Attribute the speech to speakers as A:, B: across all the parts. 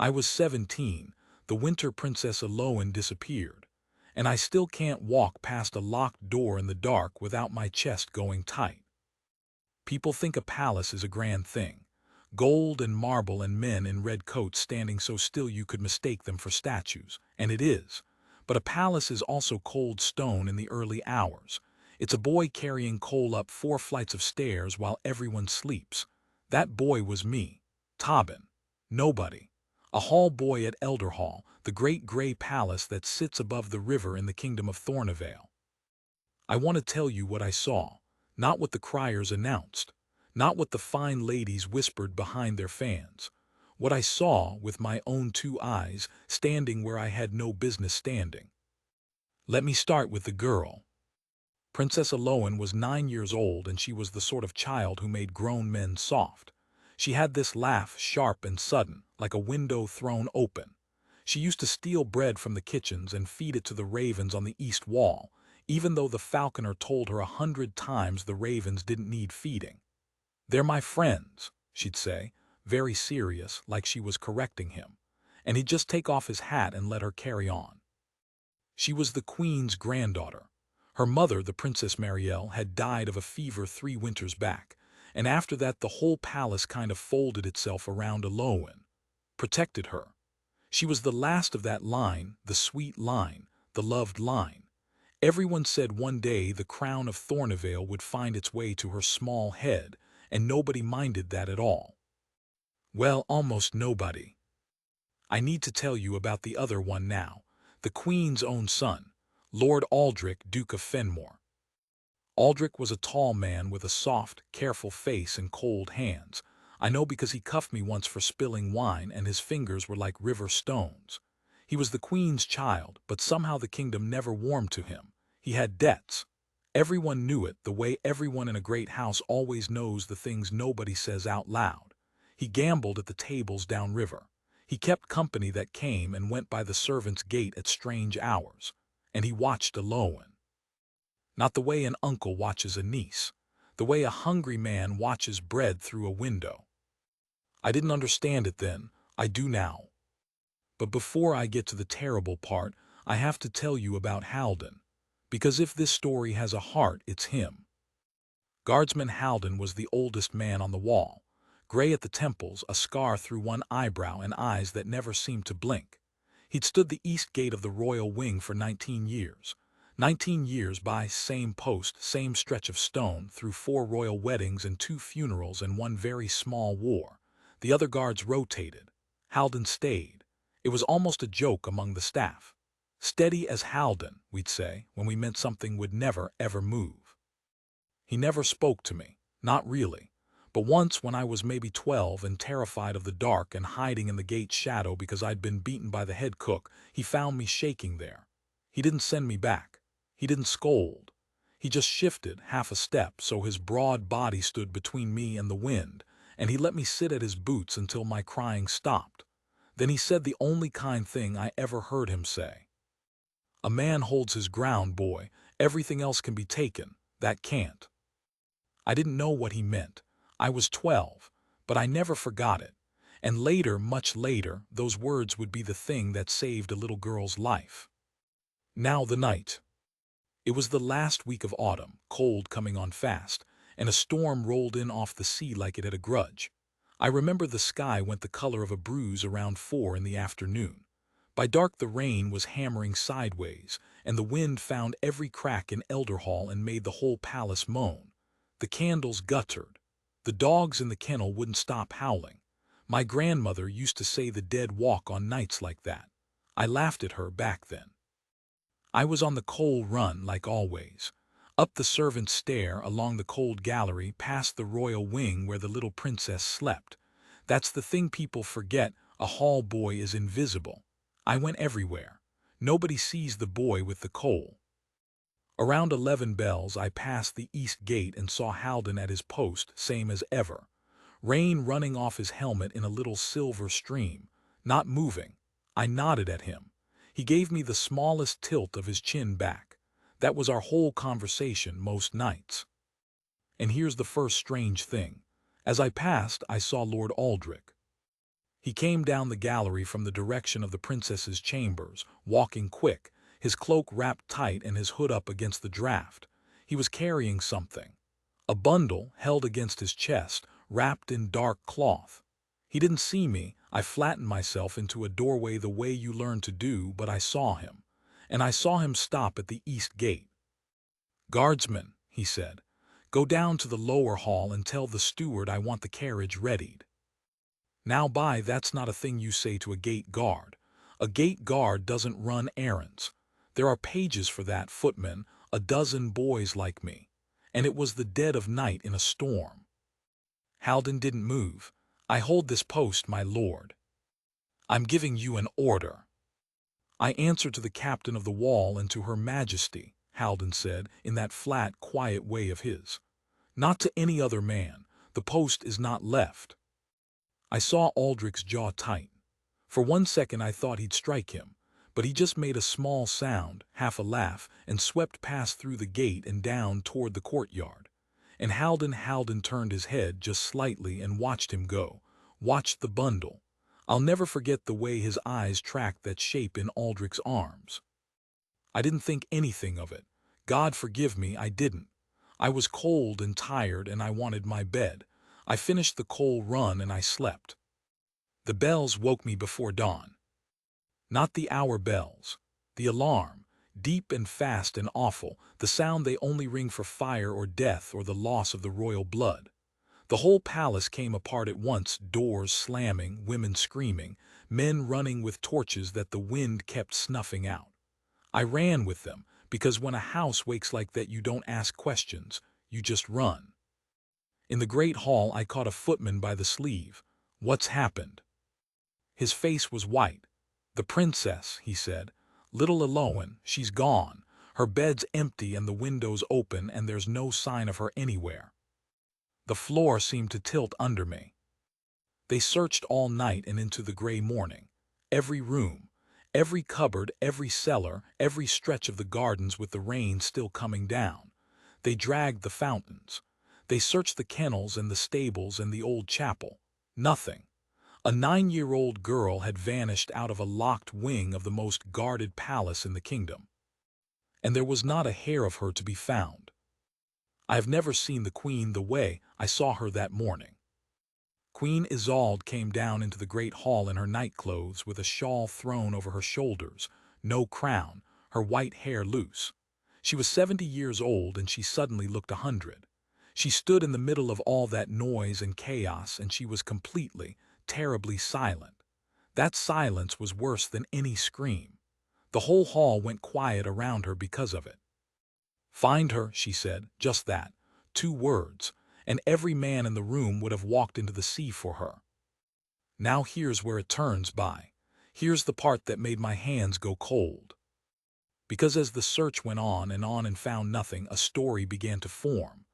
A: I was 17, the winter Princess Elowen disappeared, and I still can't walk past a locked door in the dark without my chest going tight. People think a palace is a grand thing. Gold and marble and men in red coats standing so still you could mistake them for statues, and it is. But a palace is also cold stone in the early hours. It's a boy carrying coal up 4 flights of stairs while everyone sleeps. That boy was me, Tobin. Nobody. A hall boy at Elderhall, the great gray palace that sits above the river in the kingdom of Thornavale. I want to tell you what I saw, not what the criers announced, not what the fine ladies whispered behind their fans. What I saw with my own 2 eyes, standing where I had no business standing. Let me start with the girl. Princess Elowen was 9 years old, and she was the sort of child who made grown men soft. She had this laugh, sharp and sudden, like a window thrown open. She used to steal bread from the kitchens and feed it to the ravens on the east wall, even though the falconer told her 100 times the ravens didn't need feeding. "They're my friends," she'd say, very serious, like she was correcting him, and he'd just take off his hat and let her carry on. She was the queen's granddaughter. Her mother, the Princess Marielle, had died of a fever 3 winters back, and after that the whole palace kind of folded itself around Elowen, protected her. She was the last of that line, the sweet line, the loved line. Everyone said one day the crown of Thornavale would find its way to her small head, and nobody minded that at all. Well, almost nobody. I need to tell you about the other one now, the Queen's own son, Lord Aldrich, Duke of Fenmore. Aldrich was a tall man with a soft, careful face and cold hands. I know because he cuffed me once for spilling wine, and his fingers were like river stones. He was the Queen's child, but somehow the kingdom never warmed to him. He had debts. Everyone knew it, the way everyone in a great house always knows the things nobody says out loud. He gambled at the tables downriver. He kept company that came and went by the servants' gate at strange hours. And he watched Elowen. Not the way an uncle watches a niece, the way a hungry man watches bread through a window. I didn't understand it then, I do now. But before I get to the terrible part, I have to tell you about Halden, because if this story has a heart, it's him. Guardsman Halden was the oldest man on the wall, gray at the temples, a scar through one eyebrow, and eyes that never seemed to blink. He'd stood the east gate of the royal wing for 19 years. 19 years by same post, same stretch of stone, through 4 royal weddings and 2 funerals and 1 very small war. The other guards rotated. Halden stayed. It was almost a joke among the staff. Steady as Halden, we'd say, when we meant something would never, ever move. He never spoke to me, not really. But once, when I was maybe 12 and terrified of the dark and hiding in the gate's shadow because I'd been beaten by the head cook, he found me shaking there. He didn't send me back. He didn't scold. He just shifted half a step so his broad body stood between me and the wind, and he let me sit at his boots until my crying stopped. Then he said the only kind thing I ever heard him say. "A man holds his ground, boy. Everything else can be taken. That can't." I didn't know what he meant. I was 12, but I never forgot it. And later, much later, those words would be the thing that saved a little girl's life. Now the night. It was the last week of autumn, cold coming on fast, and a storm rolled in off the sea like it had a grudge. I remember the sky went the color of a bruise around 4 in the afternoon. By dark the rain was hammering sideways, and the wind found every crack in Elderhall and made the whole palace moan. The candles guttered. The dogs in the kennel wouldn't stop howling. My grandmother used to say the dead walk on nights like that. I laughed at her back then. I was on the coal run like always. Up the servants' stair, along the cold gallery, past the royal wing where the little princess slept. That's the thing people forget, a hall boy is invisible. I went everywhere. Nobody sees the boy with the coal. Around 11 bells I passed the east gate and saw Halden at his post, same as ever. Rain running off his helmet in a little silver stream, not moving. I nodded at him. He gave me the smallest tilt of his chin back. That was our whole conversation most nights. And here's the first strange thing. As I passed, I saw Lord Aldrich. He came down the gallery from the direction of the princess's chambers, walking quick, his cloak wrapped tight and his hood up against the draft. He was carrying something. A bundle held against his chest, wrapped in dark cloth. He didn't see me. I flattened myself into a doorway the way you learn to do, but I saw him. And I saw him stop at the east gate. "Guardsman," he said, "go down to the lower hall and tell the steward I want the carriage readied." Now, that's not a thing you say to a gate guard. A gate guard doesn't run errands. There are pages for that, footmen, a dozen boys like me. And it was the dead of night in a storm. Haldon didn't move. "I hold this post, my lord." "I'm giving you an order." "I answer to the captain of the wall and to her majesty," Haldon said, in that flat, quiet way of his. "Not to any other man. The post is not left." I saw Aldrich's jaw tighten. For 1 second I thought he'd strike him, but he just made a small sound, half a laugh, and swept past through the gate and down toward the courtyard. And Haldon turned his head just slightly and watched him go, watched the bundle. I'll never forget the way his eyes tracked that shape in Aldrich's arms. I didn't think anything of it. God forgive me, I didn't. I was cold and tired and I wanted my bed. I finished the coal run and I slept. The bells woke me before dawn. Not the hour bells. The alarm, deep and fast and awful, the sound they only ring for fire or death or the loss of the royal blood. The whole palace came apart at once, doors slamming, women screaming, men running with torches that the wind kept snuffing out. I ran with them, because when a house wakes like that you don't ask questions, you just run. In the great hall I caught a footman by the sleeve. "What's happened?" His face was white. "The princess," he said. "Little Elowen, she's gone. Her bed's empty and the windows open and there's no sign of her anywhere." The floor seemed to tilt under me. They searched all night and into the gray morning. Every room, every cupboard, every cellar, every stretch of the gardens with the rain still coming down. They dragged the fountains. They searched the kennels and the stables and the old chapel. Nothing. A 9-year-old girl had vanished out of a locked wing of the most guarded palace in the kingdom. And there was not a hair of her to be found. I have never seen the queen the way I saw her that morning. Queen Isolde came down into the great hall in her nightclothes with a shawl thrown over her shoulders, no crown, her white hair loose. She was 70 years old and she suddenly looked 100. She stood in the middle of all that noise and chaos and she was completely, terribly silent. That silence was worse than any scream. The whole hall went quiet around her because of it. "Find her," she said, just that, 2 words, and every man in the room would have walked into the sea for her. Now here's where it turns by. Here's the part that made my hands go cold. Because as the search went on and found nothing, a story began to form.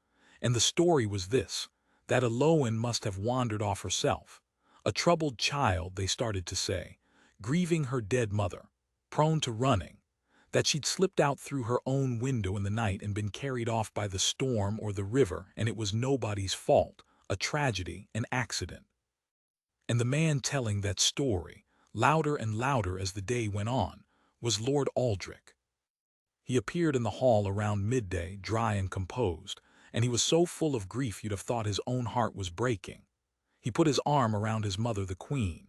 A: And the story was this, that Elowen must have wandered off herself. A troubled child, they started to say, grieving her dead mother, prone to running, that she'd slipped out through her own window in the night and been carried off by the storm or the river, and it was nobody's fault, a tragedy, an accident. And the man telling that story, louder and louder as the day went on, was Lord Aldrich. He appeared in the hall around midday, dry and composed, and he was so full of grief you'd have thought his own heart was breaking. He put his arm around his mother, the queen.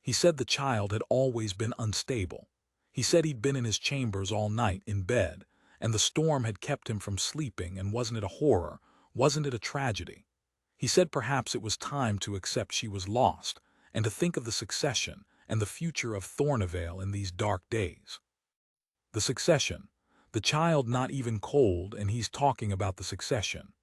A: He said the child had always been unstable. He said he'd been in his chambers all night in bed, and the storm had kept him from sleeping, and wasn't it a horror, wasn't it a tragedy? He said perhaps it was time to accept she was lost, and to think of the succession and the future of Thornevale in these dark days. The succession. The child not even cold, and he's talking about the succession.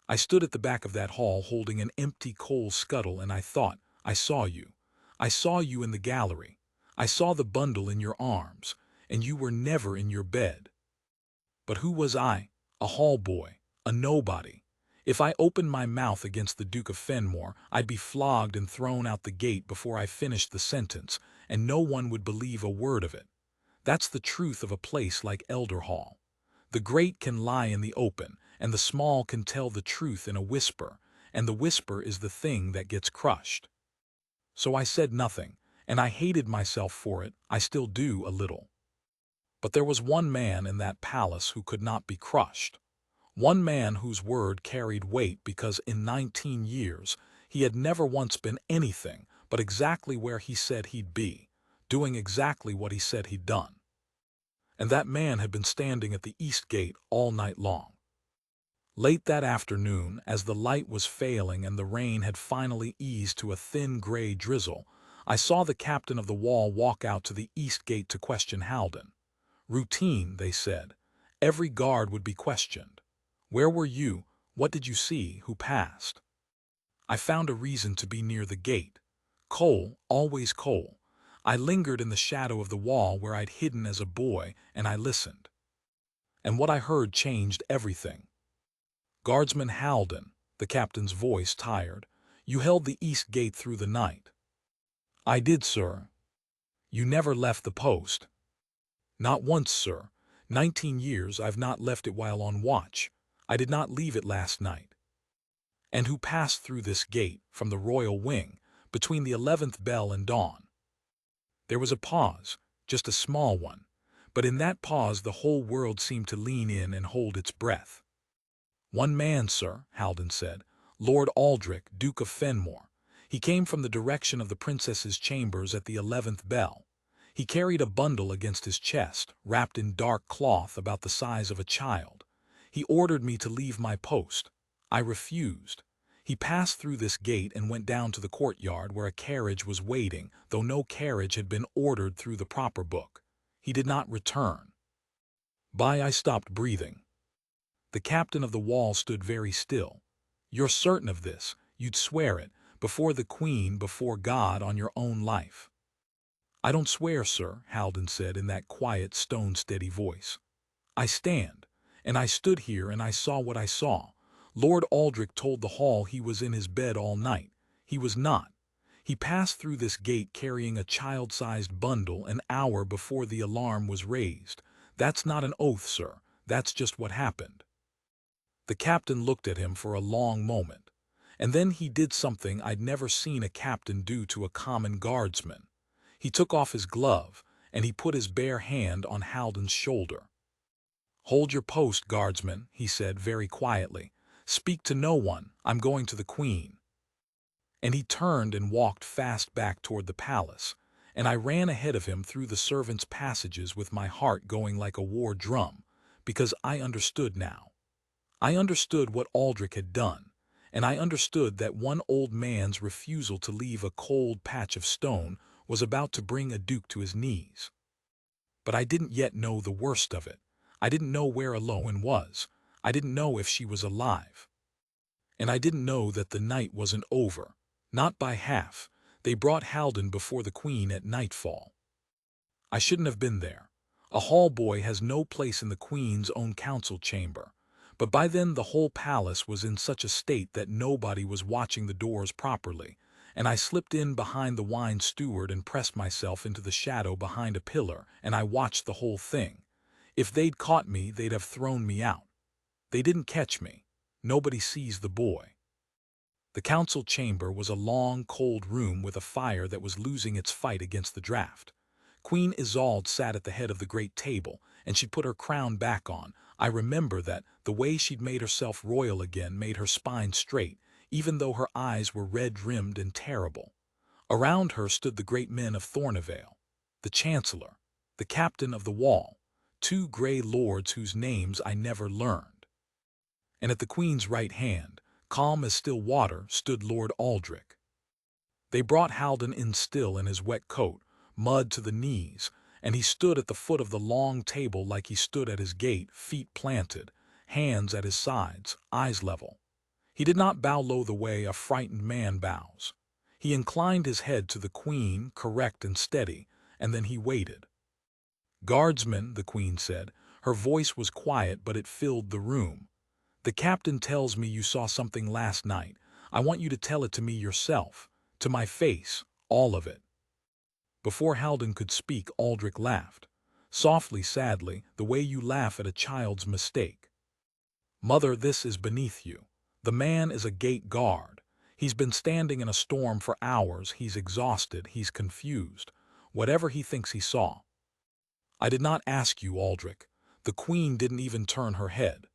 A: I stood at the back of that hall holding an empty coal scuttle, and I thought, I saw you. I saw you in the gallery. I saw the bundle in your arms, and you were never in your bed. But who was I? A hall boy, a nobody. If I opened my mouth against the Duke of Fenmore, I'd be flogged and thrown out the gate before I finished the sentence, and no one would believe a word of it. That's the truth of a place like Elderhall. The great can lie in the open, and the small can tell the truth in a whisper, and the whisper is the thing that gets crushed. So I said nothing, and I hated myself for it. I still do a little. But there was one man in that palace who could not be crushed. One man whose word carried weight because in 19 years he had never once been anything but exactly where he said he'd be, doing exactly what he said he'd done. And that man had been standing at the east gate all night long. Late that afternoon, as the light was failing and the rain had finally eased to a thin gray drizzle, I saw the captain of the wall walk out to the east gate to question Haldon. Routine, they said. Every guard would be questioned. Where were you? What did you see? Who passed? I found a reason to be near the gate. Coal, always coal. I lingered in the shadow of the wall where I'd hidden as a boy, and I listened. And what I heard changed everything. Guardsman Haldon, the captain's voice tired, you held the east gate through the night. I did, sir. You never left the post. Not once, sir. 19 years I've not left it while on watch. I did not leave it last night. And who passed through this gate, from the royal wing, between the 11th bell and dawn? There was a pause, just a small one, but in that pause the whole world seemed to lean in and hold its breath. One man, sir, Haldon said, Lord Aldrich, Duke of Fenmore. He came from the direction of the princess's chambers at the 11th bell. He carried a bundle against his chest, wrapped in dark cloth about the size of a child. He ordered me to leave my post. I refused. He passed through this gate and went down to the courtyard where a carriage was waiting, though no carriage had been ordered through the proper book. He did not return. I stopped breathing. The captain of the wall stood very still. You're certain of this? You'd swear it, before the Queen, before God, on your own life. I don't swear, sir, Haldon said in that quiet, stone-steady voice. I stand. And I stood here and I saw what I saw. Lord Aldrich told the hall he was in his bed all night. He was not. He passed through this gate carrying a child-sized bundle an hour before the alarm was raised. That's not an oath, sir. That's just what happened. The captain looked at him for a long moment, and then he did something I'd never seen a captain do to a common guardsman. He took off his glove, and he put his bare hand on Haldon's shoulder. Hold your post, guardsman, he said very quietly. Speak to no one. I'm going to the Queen. And he turned and walked fast back toward the palace, and I ran ahead of him through the servants' passages with my heart going like a war drum, because I understood now. I understood what Aldrich had done, and I understood that one old man's refusal to leave a cold patch of stone was about to bring a duke to his knees. But I didn't yet know the worst of it. I didn't know where Elowen was. I didn't know if she was alive. And I didn't know that the night wasn't over. Not by half. They brought Haldon before the Queen at nightfall. I shouldn't have been there. A hall boy has no place in the Queen's own council chamber. But by then the whole palace was in such a state that nobody was watching the doors properly, and I slipped in behind the wine steward and pressed myself into the shadow behind a pillar, and I watched the whole thing. If they'd caught me, they'd have thrown me out. They didn't catch me. Nobody sees the boy. The council chamber was a long, cold room with a fire that was losing its fight against the draft. Queen Isolde sat at the head of the great table, and she'd put her crown back on. I remember that the way she'd made herself royal again made her spine straight, even though her eyes were red-rimmed and terrible. Around her stood the great men of Thornevale, the chancellor, the captain of the wall, two gray lords whose names I never learned. And at the Queen's right hand, calm as still water, stood Lord Aldrich. They brought Haldon in still in his wet coat, mud to the knees, and he stood at the foot of the long table like he stood at his gate, feet planted, hands at his sides, eyes level. He did not bow low the way a frightened man bows. He inclined his head to the Queen, correct and steady, and then he waited. Guardsman, the Queen said. Her voice was quiet, but it filled the room. The captain tells me you saw something last night. I want you to tell it to me yourself, to my face, all of it. Before Haldon could speak, Aldrich laughed, softly, sadly, the way you laugh at a child's mistake. Mother, this is beneath you. The man is a gate guard. He's been standing in a storm for hours, he's exhausted, he's confused. Whatever he thinks he saw. I did not ask you, Aldrich. The Queen didn't even turn her head.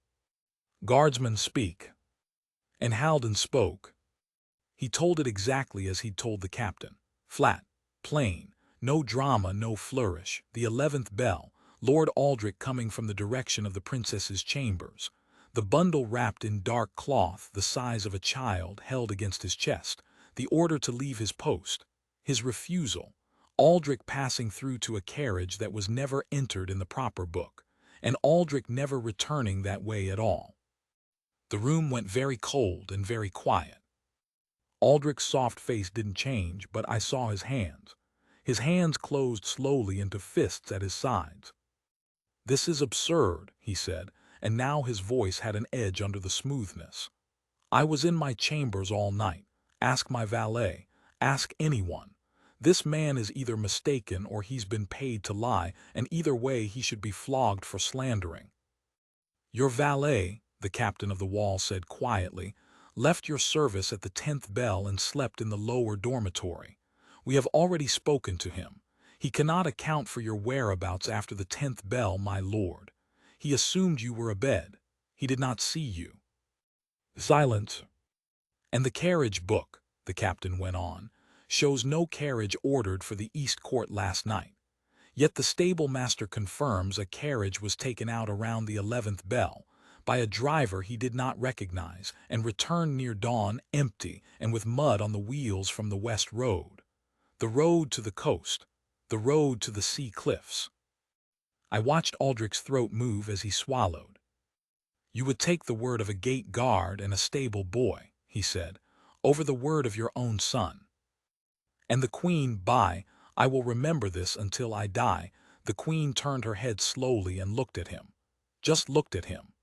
A: Guardsman, speak. And Halden spoke. He told it exactly as he'd told the captain. Flat, plain, no drama, no flourish. The 11th bell, Lord Aldrich coming from the direction of the princess's chambers. The bundle wrapped in dark cloth the size of a child held against his chest. The order to leave his post. His refusal. Aldrich passing through to a carriage that was never entered in the proper book. And Aldrich never returning that way at all. The room went very cold and very quiet. Aldrich's soft face didn't change, but I saw his hands. His hands closed slowly into fists at his sides. This is absurd, he said, and now his voice had an edge under the smoothness. I was in my chambers all night. Ask my valet. Ask anyone. This man is either mistaken or he's been paid to lie, and either way he should be flogged for slandering. Your valet, the captain of the wall said quietly, left your service at the 10th bell and slept in the lower dormitory. We have already spoken to him. He cannot account for your whereabouts after the 10th bell, my lord. He assumed you were abed. He did not see you. Silence. And the carriage book, the captain went on, shows no carriage ordered for the East Court last night. Yet the stable master confirms a carriage was taken out around the 11th bell, by a driver he did not recognize, and returned near dawn empty and with mud on the wheels from the west road. The road to the coast. The road to the sea cliffs. I watched Aldrich's throat move as he swallowed. You would take the word of a gate guard and a stable boy, he said, over the word of your own son. And the Queen, I will remember this until I die. The Queen turned her head slowly and looked at him. Just looked at him.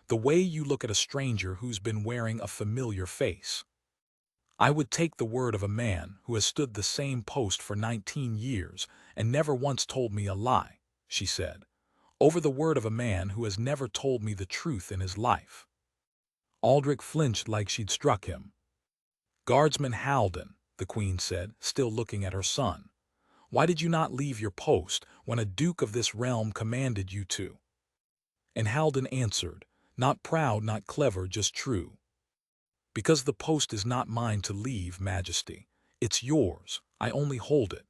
A: The way you look at a stranger who's been wearing a familiar face. I would take the word of a man who has stood the same post for 19 years and never once told me a lie, she said, over the word of a man who has never told me the truth in his life. Aldrich flinched like she'd struck him. Guardsman Halden, the Queen said, still looking at her son. Why did you not leave your post when a duke of this realm commanded you to? And Halden answered, not proud, not clever, just true. Because the post is not mine to leave, Majesty. It's yours. I only hold it.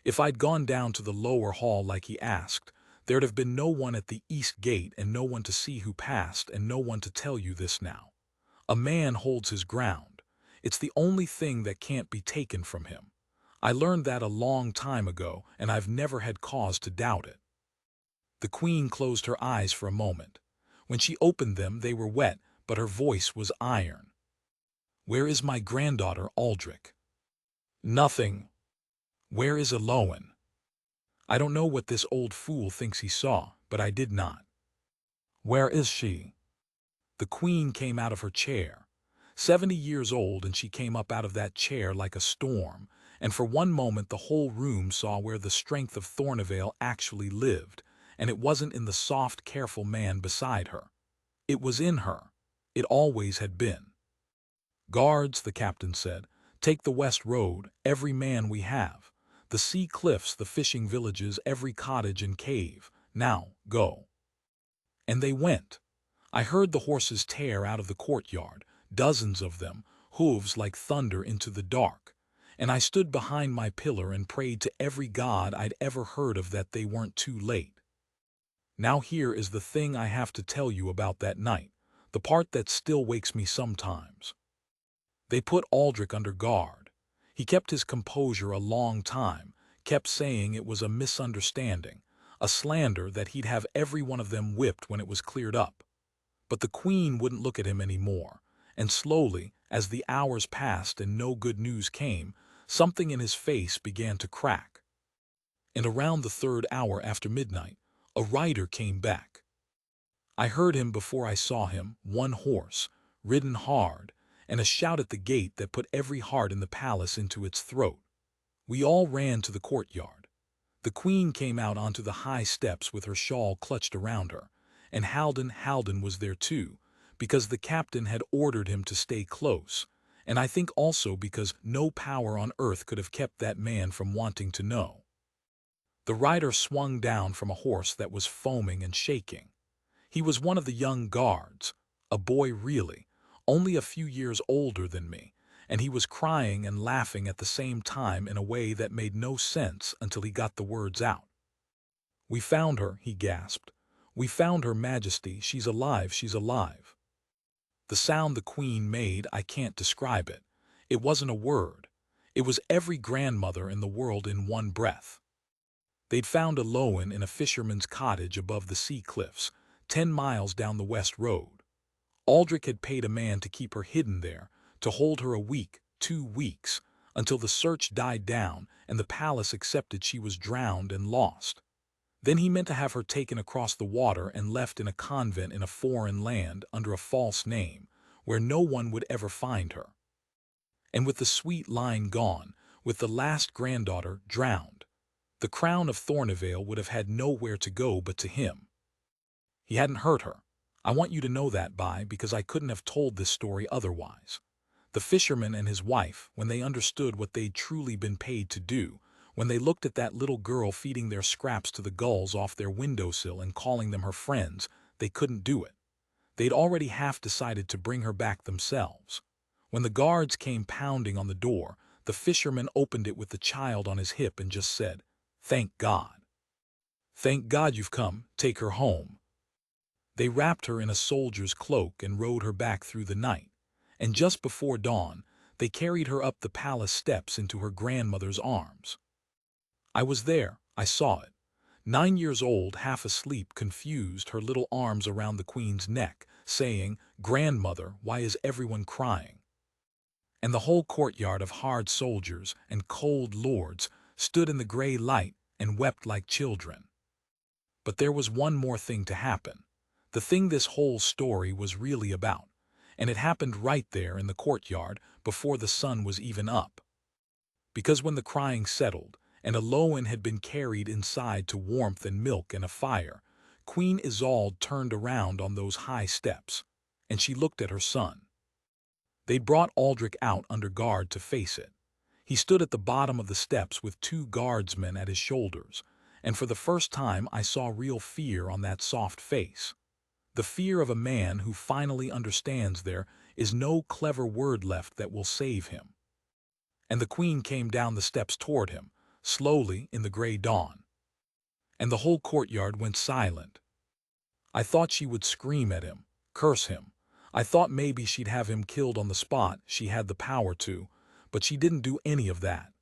A: If I'd gone down to the lower hall like he asked, there'd have been no one at the east gate and no one to see who passed and no one to tell you this now. A man holds his ground. It's the only thing that can't be taken from him. I learned that a long time ago, and I've never had cause to doubt it. The Queen closed her eyes for a moment. When she opened them, they were wet, but her voice was iron. Where is my granddaughter, Aldrich? Nothing. Where is Elowen? I don't know what this old fool thinks he saw, but I did not. Where is she? The Queen came out of her chair. 70 years old, and she came up out of that chair like a storm, and for one moment the whole room saw where the strength of Thornevale actually lived, and it wasn't in the soft, careful man beside her. It was in her. It always had been. Guards, the captain said, take the west road, every man we have. The sea cliffs, the fishing villages, every cottage and cave. Now, go. And they went. I heard the horses tear out of the courtyard, dozens of them, hooves like thunder into the dark. And I stood behind my pillar and prayed to every god I'd ever heard of that they weren't too late. Now here is the thing I have to tell you about that night, the part that still wakes me sometimes. They put Aldrich under guard. He kept his composure a long time, kept saying it was a misunderstanding, a slander that he'd have every one of them whipped when it was cleared up. But the Queen wouldn't look at him anymore, and slowly, as the hours passed and no good news came, something in his face began to crack. And around the 3rd hour after midnight, a rider came back. I heard him before I saw him, one horse, ridden hard, and a shout at the gate that put every heart in the palace into its throat. We all ran to the courtyard. The Queen came out onto the high steps with her shawl clutched around her, and Halden was there too, because the captain had ordered him to stay close, And I think also because no power on earth could have kept that man from wanting to know. The rider swung down from a horse that was foaming and shaking. He was one of the young guards, a boy really, only a few years older than me, and he was crying and laughing at the same time in a way that made no sense until he got the words out. "We found her," he gasped. "We found her Majesty. She's alive, she's alive." The sound the Queen made, I can't describe it. It wasn't a word. It was every grandmother in the world in one breath. They'd found Elowen in a fisherman's cottage above the sea cliffs, 10 miles down the west road. Aldrich had paid a man to keep her hidden there, to hold her a week, 2 weeks, until the search died down and the palace accepted she was drowned and lost. Then he meant to have her taken across the water and left in a convent in a foreign land under a false name, where no one would ever find her. And with the sweet line gone, with the last granddaughter drowned, the crown of Thornevale would have had nowhere to go but to him. He hadn't hurt her. I want you to know that, because I couldn't have told this story otherwise. The fisherman and his wife, when they understood what they'd truly been paid to do, when they looked at that little girl feeding their scraps to the gulls off their windowsill and calling them her friends, they couldn't do it. They'd already half decided to bring her back themselves. When the guards came pounding on the door, the fisherman opened it with the child on his hip and just said, "Thank God. Thank God you've come, take her home." They wrapped her in a soldier's cloak and rode her back through the night, and just before dawn, they carried her up the palace steps into her grandmother's arms. I was there, I saw it. 9 years old, half asleep, confused, her little arms around the Queen's neck, saying, "Grandmother, why is everyone crying?" And the whole courtyard of hard soldiers and cold lords stood in the gray light and wept like children. But there was one more thing to happen. The thing this whole story was really about, and it happened right there in the courtyard before the sun was even up. Because when the crying settled, and Elowen had been carried inside to warmth and milk and a fire, Queen Isolde turned around on those high steps, and she looked at her son. They'd brought Aldrich out under guard to face it. He stood at the bottom of the steps with 2 guardsmen at his shoulders, and for the first time I saw real fear on that soft face. The fear of a man who finally understands there is no clever word left that will save him. And the Queen came down the steps toward him, slowly in the gray dawn. And the whole courtyard went silent. I thought she would scream at him, curse him. I thought maybe she'd have him killed on the spot, she had the power to, but she didn't do any of that.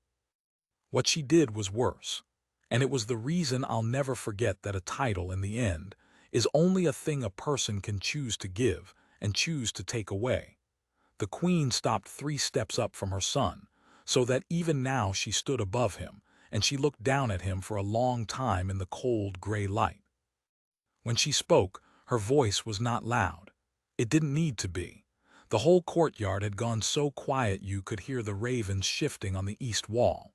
A: What she did was worse. And it was the reason I'll never forget that a title, in the end, is only a thing a person can choose to give and choose to take away. The Queen stopped 3 steps up from her son, so that even now she stood above him, and she looked down at him for a long time in the cold gray light. When she spoke, her voice was not loud. It didn't need to be. The whole courtyard had gone so quiet you could hear the ravens shifting on the east wall.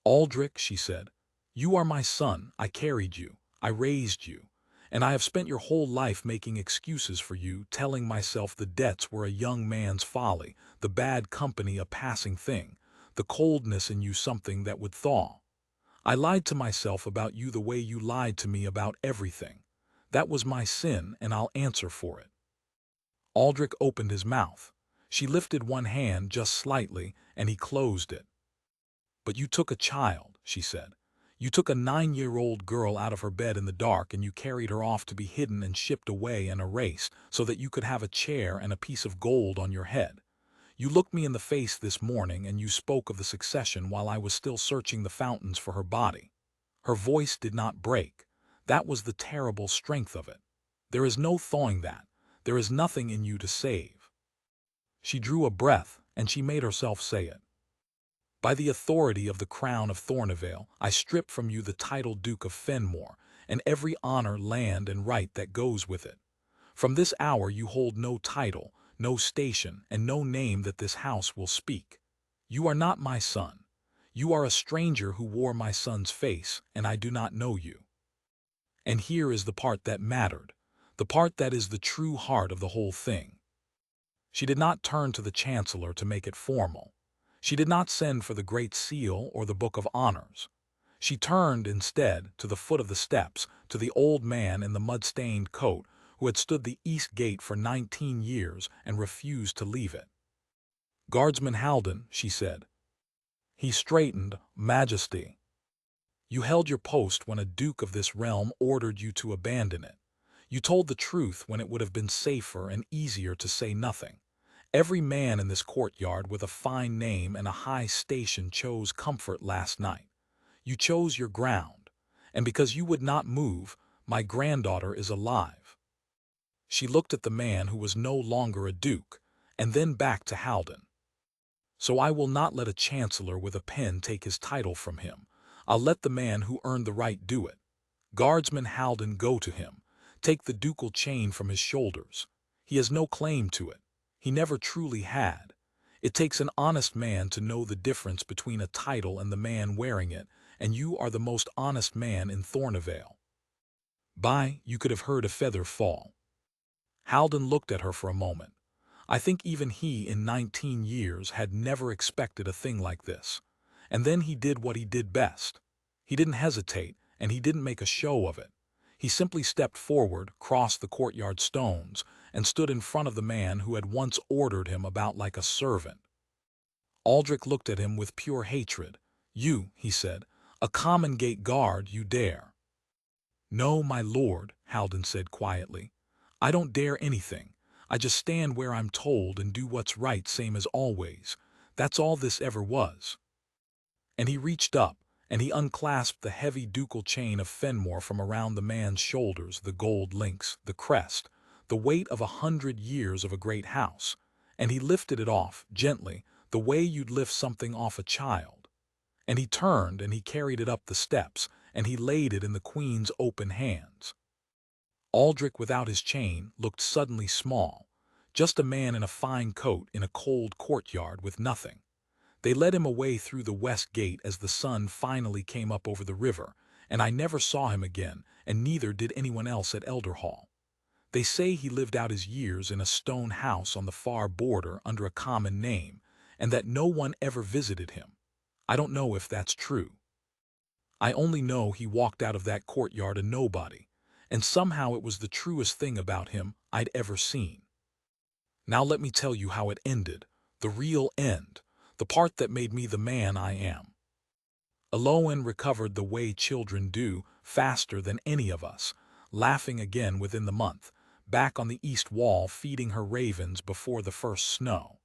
A: "Aldrich," she said, "you are my son. I carried you. I raised you. And I have spent your whole life making excuses for you, telling myself the debts were a young man's folly, the bad company a passing thing, the coldness in you something that would thaw. I lied to myself about you the way you lied to me about everything. That was my sin, and I'll answer for it." Aldrich opened his mouth. She lifted one hand just slightly, and he closed it. "But you took a child," she said. "You took a 9-year-old girl out of her bed in the dark and you carried her off to be hidden and shipped away and erased so that you could have a chair and a piece of gold on your head. You looked me in the face this morning and you spoke of the succession while I was still searching the fountains for her body." Her voice did not break. That was the terrible strength of it. "There is no thawing that. There is nothing in you to save." She drew a breath and she made herself say it. "By the authority of the crown of Thornevale, I strip from you the title Duke of Fenmore, and every honor, land, and right that goes with it. From this hour you hold no title, no station, and no name that this house will speak. You are not my son. You are a stranger who wore my son's face, and I do not know you. And here is the part that mattered, the part that is the true heart of the whole thing." She did not turn to the chancellor to make it formal. She did not send for the Great Seal or the Book of Honors. She turned, instead, to the foot of the steps, to the old man in the mud-stained coat who had stood the east gate for 19 years and refused to leave it. "Guardsman Halden," she said. He straightened. "Majesty. You held your post when a duke of this realm ordered you to abandon it. You told the truth when it would have been safer and easier to say nothing. Every man in this courtyard with a fine name and a high station chose comfort last night. You chose your ground, and because you would not move, my granddaughter is alive." She looked at the man who was no longer a duke, and then back to Halden. "So I will not let a chancellor with a pen take his title from him. I'll let the man who earned the right do it. Guardsman Halden, go to him. Take the ducal chain from his shoulders. He has no claim to it. He never truly had. It takes an honest man to know the difference between a title and the man wearing it, and you are the most honest man in Thornavale. By, you could have heard a feather fall." Halden looked at her for a moment. I think even he, in 19 years, had never expected a thing like this. And then he did what he did best. He didn't hesitate, and he didn't make a show of it. He simply stepped forward, crossed the courtyard stones, and stood in front of the man who had once ordered him about like a servant. Aldrich looked at him with pure hatred. "You," he said, "a common gate guard, you dare." "No, my lord," Halden said quietly. "I don't dare anything. I just stand where I'm told and do what's right, same as always. That's all this ever was." And he reached up, and he unclasped the heavy ducal chain of Fenmore from around the man's shoulders, the gold links, the crest, the weight of 100 years of a great house, and he lifted it off, gently, the way you'd lift something off a child. And he turned and he carried it up the steps, and he laid it in the Queen's open hands. Aldrich, without his chain, looked suddenly small, just a man in a fine coat in a cold courtyard with nothing. They led him away through the west gate as the sun finally came up over the river, and I never saw him again, and neither did anyone else at Elderhall. They say he lived out his years in a stone house on the far border under a common name, and that no one ever visited him. I don't know if that's true. I only know he walked out of that courtyard a nobody, and somehow it was the truest thing about him I'd ever seen. Now let me tell you how it ended, the real end, the part that made me the man I am. Elowen recovered the way children do, faster than any of us, laughing again within the month, back on the east wall feeding her ravens before the first snow.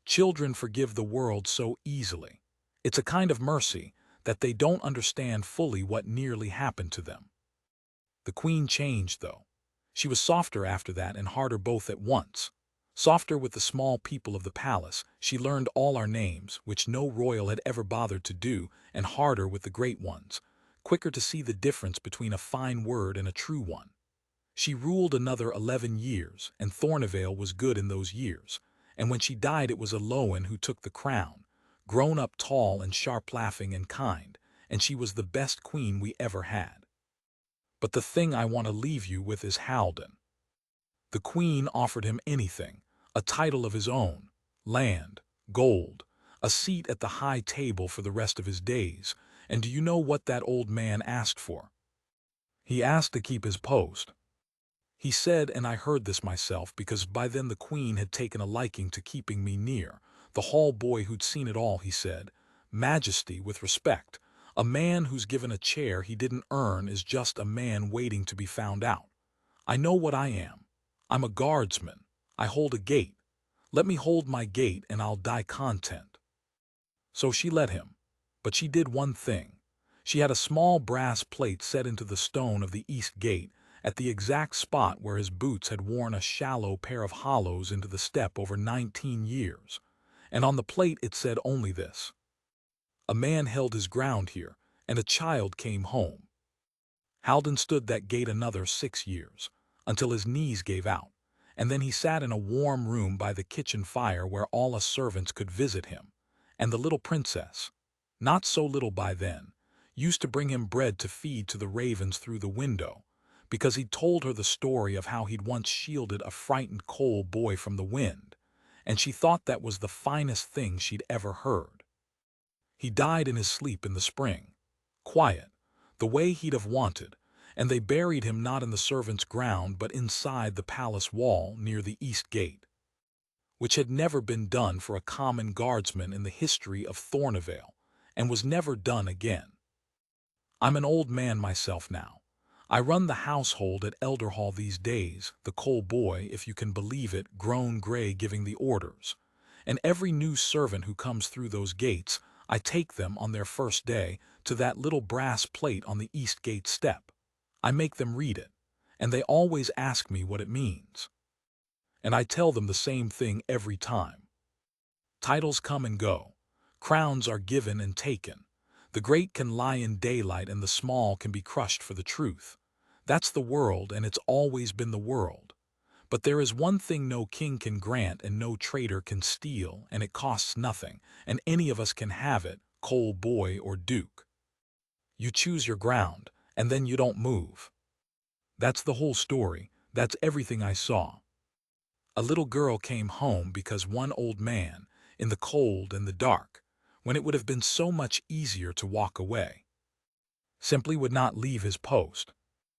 A: Children forgive the world so easily. It's a kind of mercy that they don't understand fully what nearly happened to them. The Queen changed, though. She was softer after that and harder both at once. Softer with the small people of the palace, she learned all our names, which no royal had ever bothered to do, and harder with the great ones, quicker to see the difference between a fine word and a true one. She ruled another 11 years, and Thornavale was good in those years, and when she died it was Elowen who took the crown, grown up tall and sharp-laughing and kind, and she was the best queen we ever had. But the thing I want to leave you with is Halden. The Queen offered him anything, a title of his own, land, gold, a seat at the high table for the rest of his days, and do you know what that old man asked for? He asked to keep his post. He said, and I heard this myself because by then the Queen had taken a liking to keeping me near, the hall boy who'd seen it all, he said, "Majesty, with respect, a man who's given a chair he didn't earn is just a man waiting to be found out. I know what I am. I'm a guardsman. I hold a gate. Let me hold my gate and I'll die content." So she let him. But she did one thing. She had a small brass plate set into the stone of the east gate at the exact spot where his boots had worn a shallow pair of hollows into the step over 19 years. And on the plate it said only this: "A man held his ground here, and a child came home." Halden stood that gate another 6 years, until his knees gave out, and then he sat in a warm room by the kitchen fire where all us servants could visit him, and the little princess, not so little by then, used to bring him bread to feed to the ravens through the window, because he'd told her the story of how he'd once shielded a frightened coal boy from the wind, and she thought that was the finest thing she'd ever heard. He died in his sleep in the spring, quiet, the way he'd have wanted, and they buried him not in the servants' ground but inside the palace wall near the east gate, which had never been done for a common guardsman in the history of Thornevale, and was never done again. I'm an old man myself now. I run the household at Elderhall these days, the coal boy, if you can believe it, grown gray giving the orders. And every new servant who comes through those gates, I take them on their first day to that little brass plate on the east gate step. I make them read it, and they always ask me what it means. And I tell them the same thing every time. Titles come and go. Crowns are given and taken. The great can lie in daylight and the small can be crushed for the truth. That's the world, and it's always been the world. But there is one thing no king can grant and no traitor can steal, and it costs nothing, and any of us can have it, coal boy or duke. You choose your ground, and then you don't move. That's the whole story. That's everything I saw. A little girl came home because one old man, in the cold and the dark, when it would have been so much easier to walk away, simply would not leave his post.